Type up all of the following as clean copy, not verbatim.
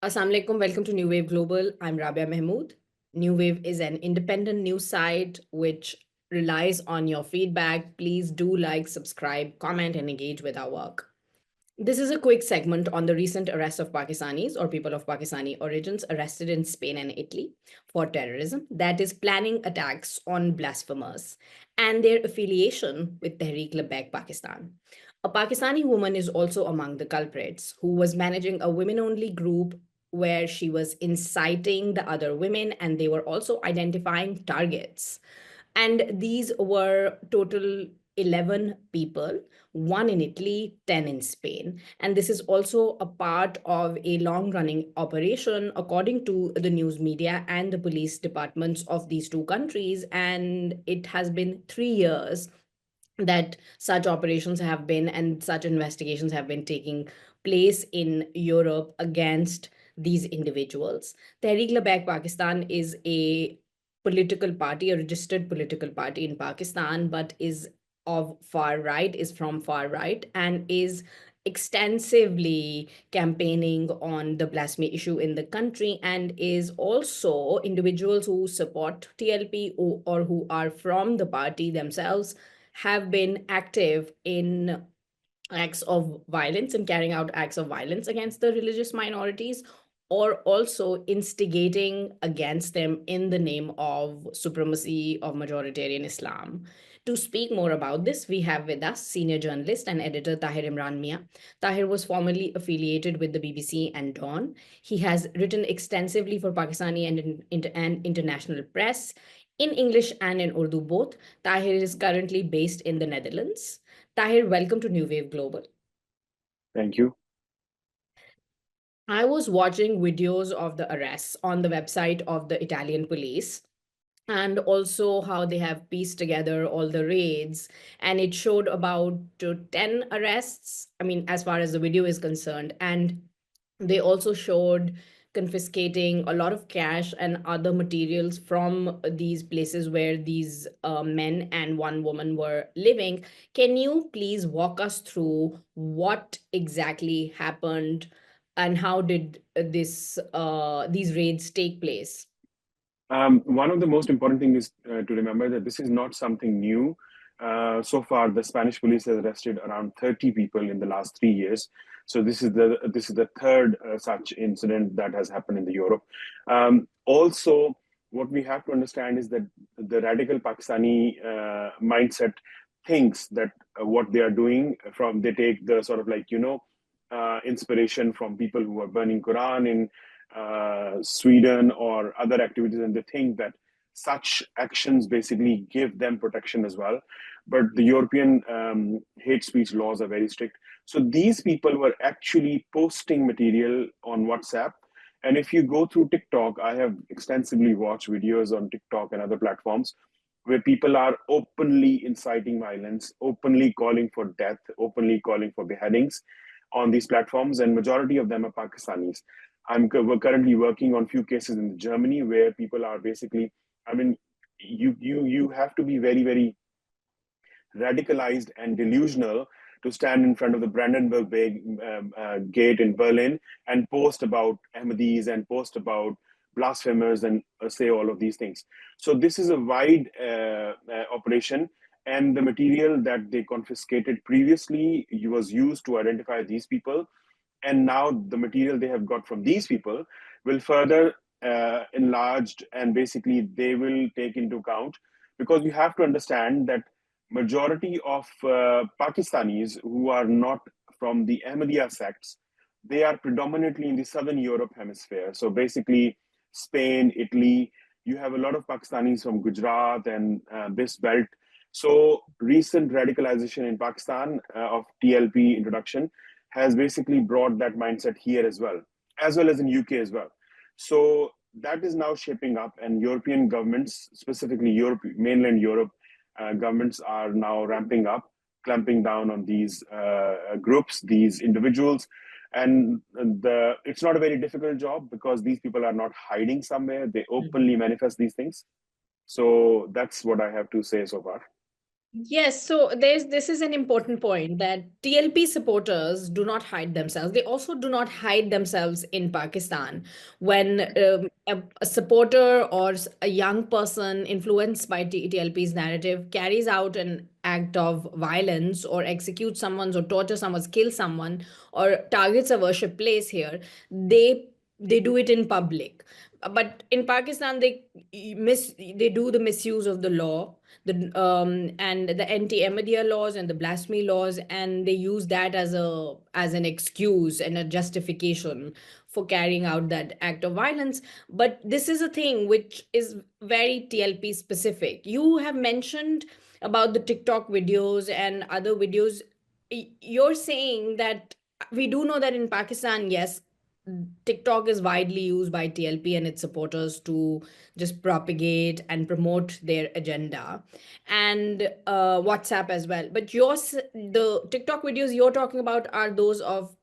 Assalamu alaikum. Welcome to New Wave Global. I'm Rabia Mahmood. New Wave is an independent news site which relies on your feedback. Please do like, subscribe, comment, and engage with our work. This is a quick segment on the recent arrest of Pakistanis or people of Pakistani origins arrested in Spain and Italy for terrorism, that is, planning attacks on blasphemers, and their affiliation with Tehreek-e-Labbaik Pakistan. A Pakistani woman is also among the culprits, who was managing a women only group where she was inciting the other women, and they were also identifying targets. And these were total 11 people, one in Italy, 10 in Spain. And this is also a part of a long running operation, according to the news media and the police departments of these two countries. And it has been 3 years that such operations have been and such investigations have been taking place in Europe against these individuals. Tehreek-e-Labbaik Pakistan is a political party, a registered political party in Pakistan, but is of far right, is from far right, and is extensively campaigning on the blasphemy issue in the country, and is also individuals who support TLP or who are from the party themselves have been active in acts of violence and carrying out acts of violence against the religious minorities, or also instigating against them in the name of supremacy of majoritarian Islam. To speak more about this, we have with us senior journalist and editor Tahir Imran Mia. Tahir was formerly affiliated with the BBC and Dawn. He has written extensively for Pakistani and international press in English and in Urdu both. Tahir is currently based in the Netherlands. Tahir, welcome to New Wave Global. Thank you. I was watching videos of the arrests on the website of the Italian police and also how they have pieced together all the raids. And it showed about 10 arrests, I mean, as far as the video is concerned. And they also showed confiscating a lot of cash and other materials from these places where these men and one woman were living. Can you please walk us through what exactly happened and how did these raids take place? One of the most important things is to remember that this is not something new. So far, the Spanish police has arrested around 30 people in the last 3 years. So this is the third such incident that has happened in the Europe. Also, what we have to understand is that the radical Pakistani mindset thinks that what they are doing from they take the sort of inspiration from people who are burning Quran in Sweden or other activities, and they think that such actions basically give them protection as well. But the European hate speech laws are very strict. So these people were actually posting material on WhatsApp. And if you go through TikTok, I have extensively watched videos on TikTok and other platforms where people are openly inciting violence, openly calling for death, openly calling for beheadings on these platforms, and majority of them are Pakistanis. We're currently working on few cases in Germany where people are basically, I mean, you have to be very radicalized and delusional to stand in front of the Brandenburg Gate in Berlin and post about Ahmadis and post about blasphemers and say all of these things. So this is a wide operation, and the material that they confiscated previously was used to identify these people, and now the material they have got from these people will further enlarged, and basically they will take into account, because you have to understand that majority of Pakistanis who are not from the Ahmadiyya sects, they are predominantly in the southern Europe hemisphere. So basically, Spain, Italy. You have a lot of Pakistanis from Gujarat and this belt. So recent radicalization in Pakistan of TLP introduction has basically brought that mindset here as well as in UK as well. So that is now shaping up, and European governments, specifically Europe, mainland Europe, governments are now ramping up, clamping down on these groups, these individuals. And it's not a very difficult job because these people are not hiding somewhere. They openly manifest these things. So that's what I have to say so far. Yes, so this is an important point that TLP supporters do not hide themselves. They also do not hide themselves in Pakistan. When a supporter or a young person influenced by TLP's narrative carries out an act of violence or executes someone or torture someone, kill someone, or targets a worship place here, they do it in public. But in Pakistan, they do the misuse of the law, and the anti-Ahmadiyya laws and the blasphemy laws, and they use that as an excuse and a justification for carrying out that act of violence. But this is a thing which is very TLP specific. You have mentioned about the TikTok videos and other videos. You're saying that we do know that in Pakistan, yes, TikTok is widely used by TLP and its supporters to just propagate and promote their agenda, and WhatsApp as well. But the TikTok videos you're talking about are those of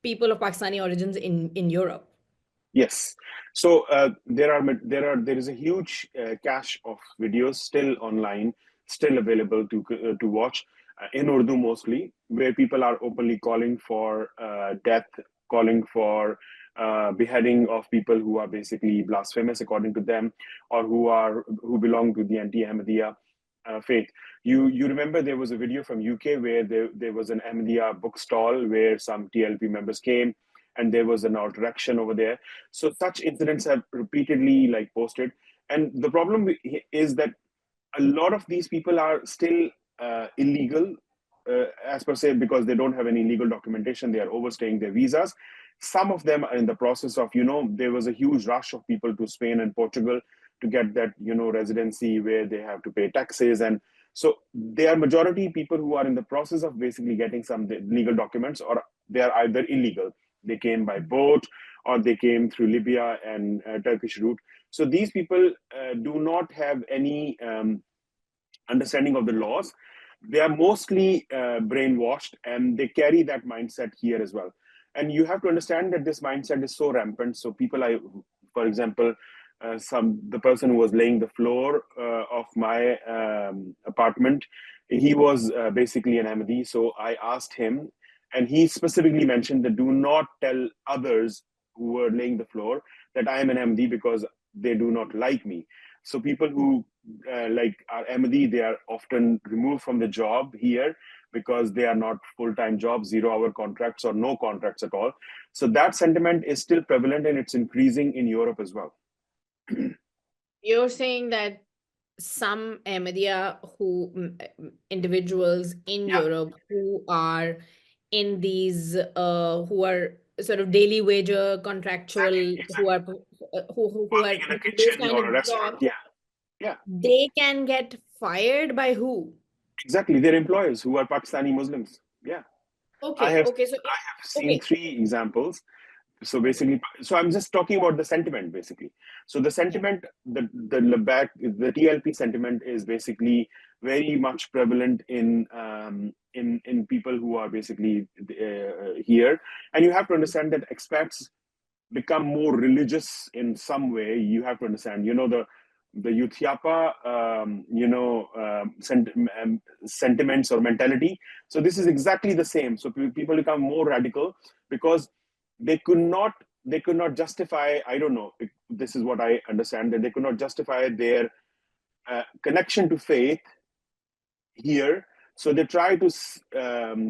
people of Pakistani origins in Europe. Yes. So there is a huge cache of videos still online, still available to watch in Urdu mostly, where people are openly calling for death, calling for beheading of people who are basically blasphemous according to them, or who belong to the anti-Ahmadiyya faith. You remember there was a video from UK where there was an Ahmadiyya bookstall where some TLP members came, and there was an interaction over there. So such incidents have repeatedly like posted, and the problem is that a lot of these people are still illegal, as per se, because they don't have any legal documentation. They are overstaying their visas. Some of them are in the process of, there was a huge rush of people to Spain and Portugal to get that, residency where they have to pay taxes. And so they are majority people who are in the process of basically getting some legal documents, or they are either illegal. They came by boat, or they came through Libya and Turkish route. So these people do not have any understanding of the laws. They are mostly brainwashed, and they carry that mindset here as well. And you have to understand that this mindset is so rampant. So for example, the person who was laying the floor of my apartment, he was basically an Ahmadi. So I asked him, and he specifically mentioned that do not tell others who were laying the floor that I am an Ahmadi, because they do not like me. So people who like are Ahmadi, they are often removed from the job here because they are not full-time jobs, 0-hour contracts, or no contracts at all. So that sentiment is still prevalent, and it's increasing in Europe as well. You're saying that some Ahmadiyya individuals in Yeah, Europe who are in these who are sort of daily wager exactly, contractual, who exactly. are who are Working in a doing those kitchen kind or a of restaurant. jobs, Yeah, yeah, they can get fired by who? exactly. Their employers who are Pakistani Muslims. Yeah, I Okay, have okay, so I have seen okay, 3 examples. So okay, basically, so I'm just talking about the sentiment basically. So the sentiment, the TLP sentiment is basically very much prevalent in people who are basically here. And you have to understand that expats become more religious in some way. You have to understand, the Uthiapa, sentiments or mentality. So this is exactly the same. So people become more radical because they could not they could not justify. I don't know. This is what I understand, that they could not justify their connection to faith here. So they try to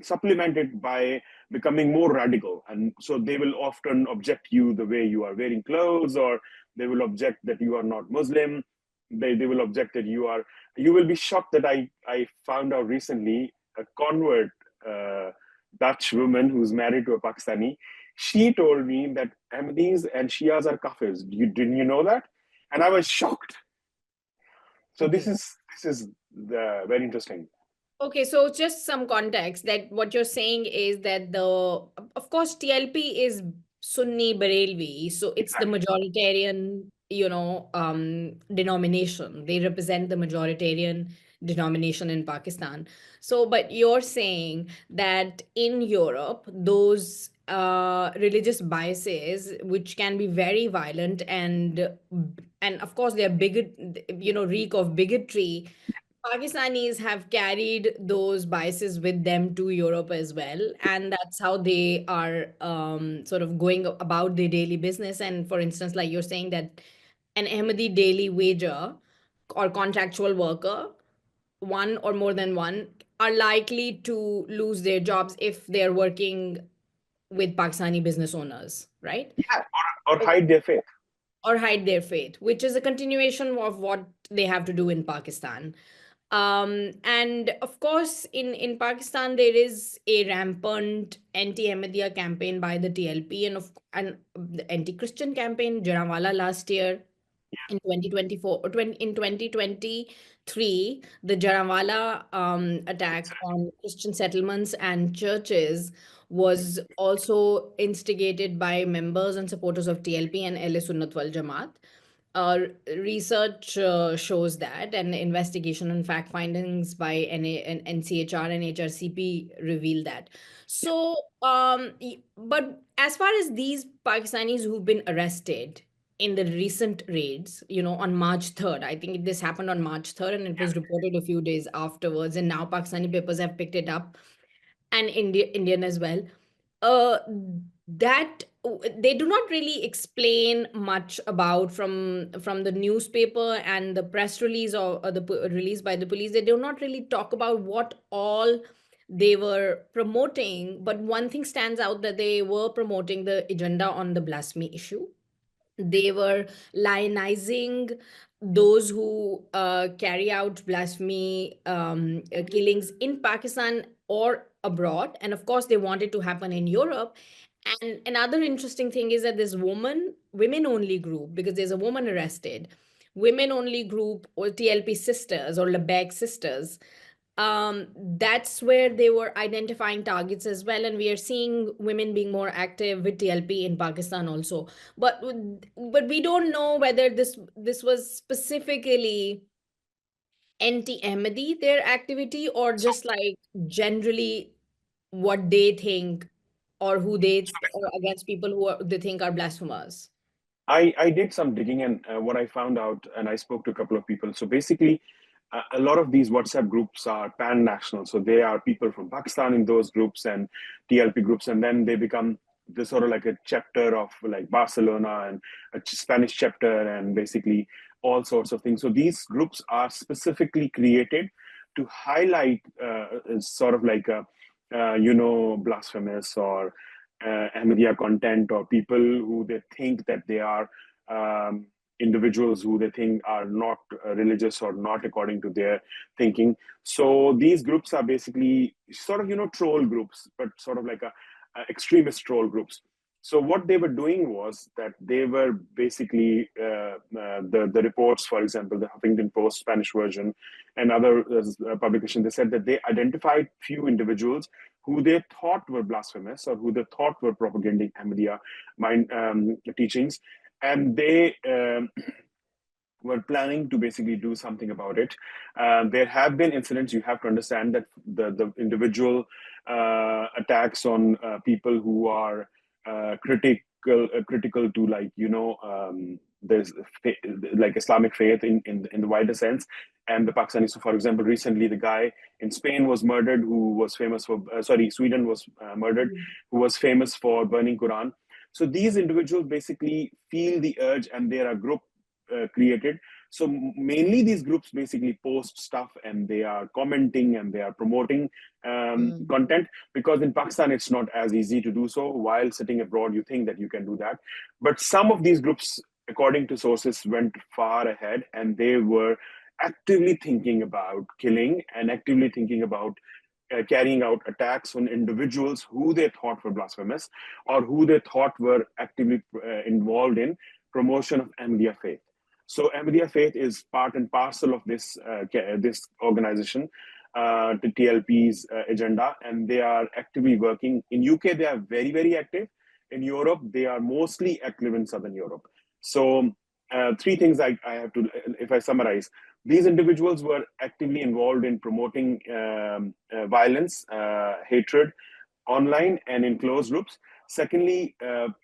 supplement it by becoming more radical. And so they will often object you the way you are wearing clothes, or they will object that you are not Muslim. They will object that you will be shocked that I found out recently a convert Dutch woman who's married to a Pakistani. She told me that Ahmadis and Shias are kafirs. Didn't you know that? And I was shocked. So this okay. is very interesting. Okay, so just some context that what you're saying is that of course, TLP is Sunni Barelvi, so it's the Exactly. majoritarian, denomination. They represent the majoritarian denomination in Pakistan. So, but you're saying that in Europe, those religious biases, which can be very violent and of course they're bigot, reek of bigotry, Pakistanis have carried those biases with them to Europe as well, and that's how they are sort of going about their daily business. And for instance, like you're saying that an Ahmadi daily wager or contractual worker, one or more than one, are likely to lose their jobs if they're working with Pakistani business owners, right? Yeah, or hide their faith. Or hide their faith, which is a continuation of what they have to do in Pakistan. And of course, in Pakistan, there is a rampant anti-Ahmadiyya campaign by the TLP and the anti-Christian campaign, Jaranwala last year in 2024 or in 2023, the Jaranwala attack on Christian settlements and churches was also instigated by members and supporters of TLP and Ahle Sunnat wal Jamaat. Research shows that, and investigation and fact findings by NCHR and HRCP reveal that. So, but as far as these Pakistanis who've been arrested in the recent raids, on March 3rd, I think this happened on March 3rd, and it was reported a few days afterwards, and now Pakistani papers have picked it up, and Indian as well. uh that they do not really explain much about from the newspaper and the press release, or release by the police. They do not really talk about what all they were promoting, but one thing stands out, that they were promoting the agenda on the blasphemy issue. They were lionizing those who carry out blasphemy killings in Pakistan or abroad. And of course, they want it to happen in Europe. And another interesting thing is that this women only group, because there's a woman arrested, women only group, or TLP sisters or Labeg sisters, that's where they were identifying targets as well. And we are seeing women being more active with TLP in Pakistan also. But we don't know whether this was specifically anti-Ahmadi, their activity, or just like generally what they think, or or against people they think are blasphemers. I did some digging, and what I found out, and I spoke to a couple of people. So basically, a lot of these WhatsApp groups are pan-national. So they are people from Pakistan in those groups and TLP groups, and then they become this sort of like a chapter of like Barcelona and a Spanish chapter, and basically all sorts of things. So these groups are specifically created to highlight sort of like a blasphemous or Ahmadiyya content, or people who they think that they are individuals who they think are not religious or not according to their thinking. So these groups are basically sort of troll groups, but sort of like a extremist troll groups. So what they were doing was that they were basically the reports, for example, the Huffington Post Spanish version and other publications. They said that they identified few individuals who they thought were blasphemous or who they thought were propagating Ahmadiyya teachings, and they were planning to basically do something about it. There have been incidents. You have to understand that the individual attacks on people who are critical to, like, there's like Islamic faith in the wider sense, and the Pakistanis. So, for example, recently the guy in Spain was murdered, who was famous for Sweden was murdered, who was famous for burning Quran. So these individuals basically feel the urge, and there are group created. So mainly these groups basically post stuff, and they are commenting and they are promoting content, because in Pakistan it's not as easy to do so. While sitting abroad, you think that you can do that, but some of these groups, according to sources, went far ahead, and they were actively thinking about killing and actively thinking about carrying out attacks on individuals who they thought were blasphemous, or who they thought were actively involved in promotion of Ahmadiyya faith. So Ahmadiyya faith is part and parcel of this organization, the TLP's agenda, and they are actively working. In UK, they are very, very active. In Europe, they are mostly active in Southern Europe. So three things I have to, if I summarize, these individuals were actively involved in promoting violence, hatred online and in closed groups. Secondly,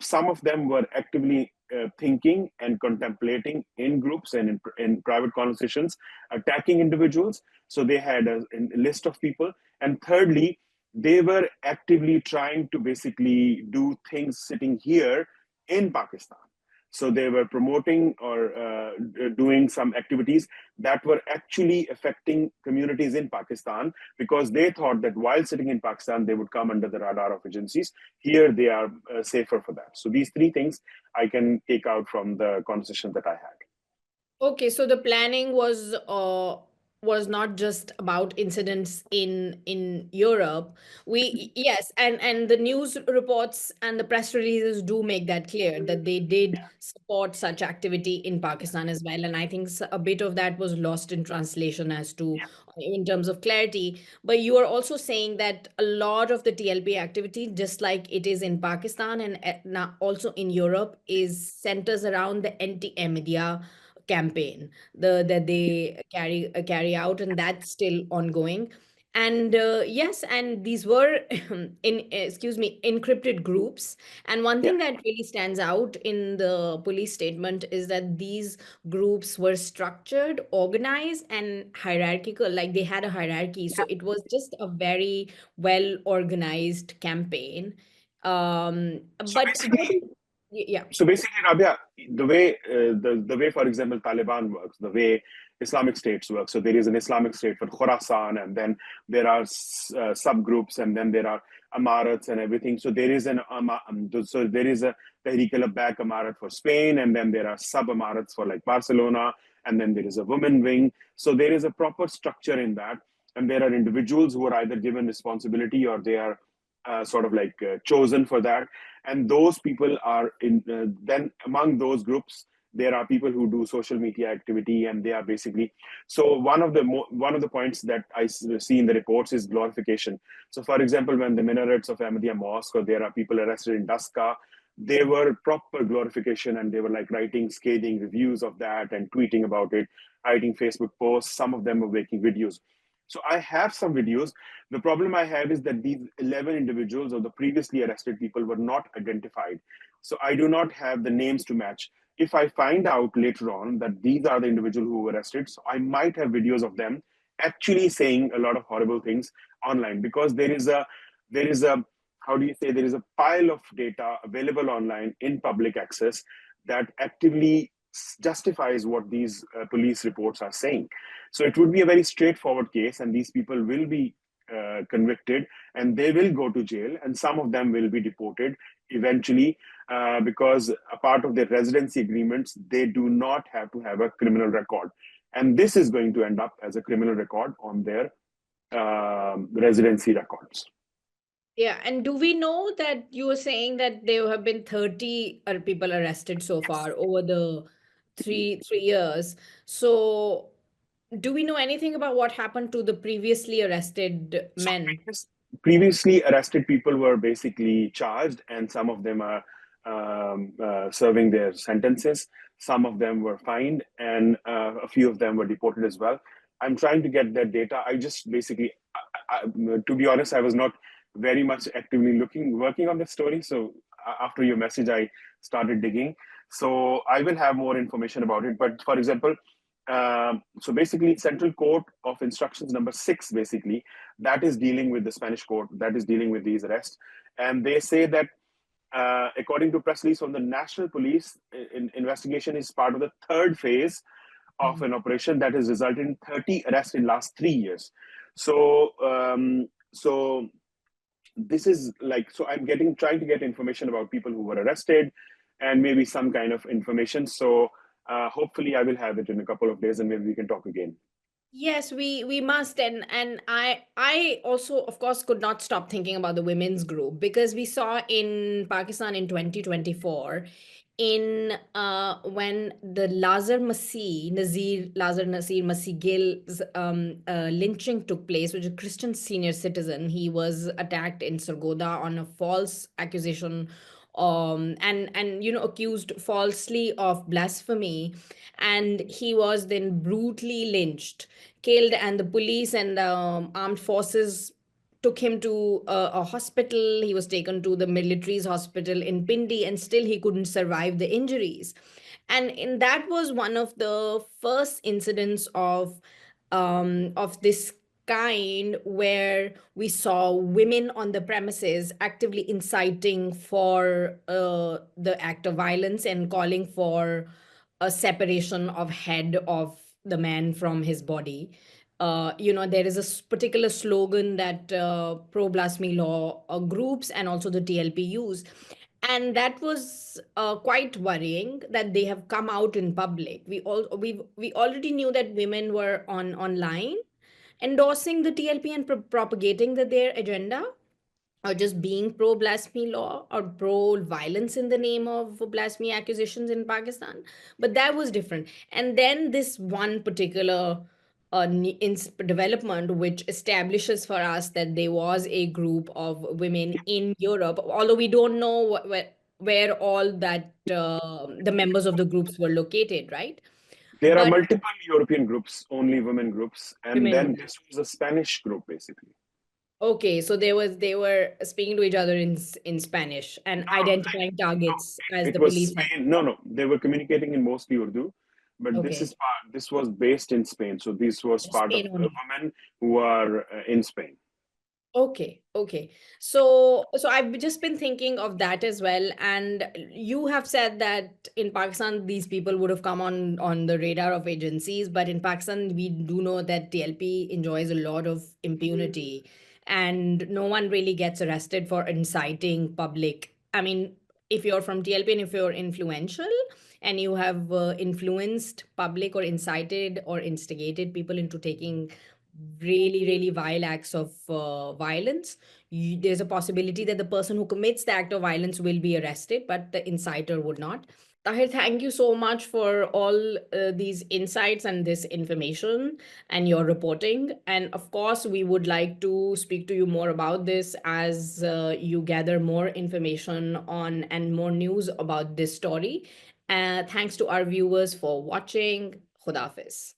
some of them were actively thinking and contemplating in groups and in private conversations, attacking individuals. So they had a list of people. And thirdly, they were actively trying to basically do things sitting here in Pakistan. So they were promoting or doing some activities that were actually affecting communities in Pakistan, because they thought that while sitting in Pakistan, they would come under the radar of agencies. Here, they are safer for that. So these three things I can take out from the conversation that I had. Okay, so the planning was not just about incidents in Europe. Yes, and the news reports and the press releases do make that clear that they did support such activity in Pakistan as well. And I think a bit of that was lost in translation as to in terms of clarity. But you are also saying that a lot of the TLP activity, just like it is in Pakistan and now also in Europe, is centers around the anti-media campaign that they carry out, and that's still ongoing. And yes, and these were in excuse me, encrypted groups. And one Yeah. thing that really stands out in the police statement is that these groups were structured, organized, and hierarchical. Like they had a hierarchy, so it was just a very well organized campaign. So But what basically, is, yeah. Rabia, the way, for example, Taliban works, the way Islamic states work. So there is an Islamic state for Khorasan, and then there are subgroups, and then there are amarats and everything. So there is so there is a Tehreek al-Labbaik amarat for Spain, and then there are sub amarats for like Barcelona, and then there is a women wing. So there is a proper structure in that, and there are individuals who are either given responsibility or they are sort of like chosen for that. And those people are in then among those groups there are people who do social media activity, and they are basically, so one of the points that I see in the reports is glorification. So for example, when the minarets of Ahmadiyya mosque, or there are people arrested in Daska, they were proper glorification, and they were like writing scathing reviews of that and tweeting about it, writing Facebook posts. Some of them were making videos. So I have some videos. The problem I have is that these 11 individuals or the previously arrested people were not identified. So I do not have the names to match. If I find out later on that these are the individuals who were arrested, so I might have videos of them actually saying a lot of horrible things online, because there is a how do you say, there is a pile of data available online in public access that actively justifies what these police reports are saying. So it would be a very straightforward case, and these people will be convicted, and they will go to jail, and some of them will be deported eventually, because a part of their residency agreements, they do not have to have a criminal record. And this is going to end up as a criminal record on their residency records. Yeah, and do we know that you were saying that there have been 30 people arrested so far over the three years? So, do we know anything about what happened to the previously arrested So men? previously arrested people were basically charged, and some of them are serving their sentences. Some of them were fined, and a few of them were deported as well. I'm trying to get that data. I just basically, to be honest, I was not very much actively working on the story. So after your message, I started digging. So I will have more information about it. But for example, so basically, Central Court of Instructions number 6, basically, that is dealing with the Spanish court, that is dealing with these arrests. And they say that, according to press release from the National Police, investigation is part of the third phase of Mhm. an operation that has resulted in 30 arrests in last 3 years. So, so this is like, so I'm trying to get information about people who were arrested, and maybe some kind of information. So hopefully I will have it in a couple of days, and maybe we can talk again. Yes, we must, and I also of course could not stop thinking about the women's group because we saw in Pakistan in 2024 in when the Lazar Nasir Masih Gill's lynching took place, which is a Christian senior citizen. He was attacked in Sargodha on a false accusation, and accused falsely of blasphemy, and he was then brutally lynched, killed, and the police and armed forces took him to a hospital. He was taken to the military's hospital in Pindi, and still he couldn't survive the injuries. And that was one of the first incidents of this kind, where we saw women on the premises actively inciting for the act of violence and calling for a separation of head of the man from his body. There is a particular slogan that pro-blasphemy law groups and also the TLP use. And that was quite worrying that they have come out in public. We already knew that women were on online endorsing the TLP and propagating their agenda, or just being pro blasphemy law or pro violence in the name of blasphemy accusations in Pakistan. But that was different. And then this one particular development, which establishes for us that there was a group of women in Europe, although we don't know where all that the members of the groups were located, right? There are But multiple European groups, only women groups, and women. then this was a Spanish group basically. Okay, so they were speaking to each other in Spanish and No, no, identifying no. targets as It the was police had. Spain. No, no, they were communicating in mostly Urdu, but this Okay, is part. This was based in Spain, so this was part of Spain only. women who are in Spain. Okay, okay. So I've just been thinking of that as well. And you have said that in Pakistan, these people would have come on the radar of agencies, but in Pakistan, we do know that TLP enjoys a lot of impunity, and no one really gets arrested for inciting public. I mean, if you're from TLP and if you're influential and you have influenced public or incited or instigated people into taking really, really vile acts of violence, there's a possibility that the person who commits the act of violence will be arrested, but the inciter would not. Tahir, thank you so much for all these insights and this information and your reporting. And of course, we would like to speak to you more about this as you gather more information on and more news about this story. Thanks to our viewers for watching. Khudafis.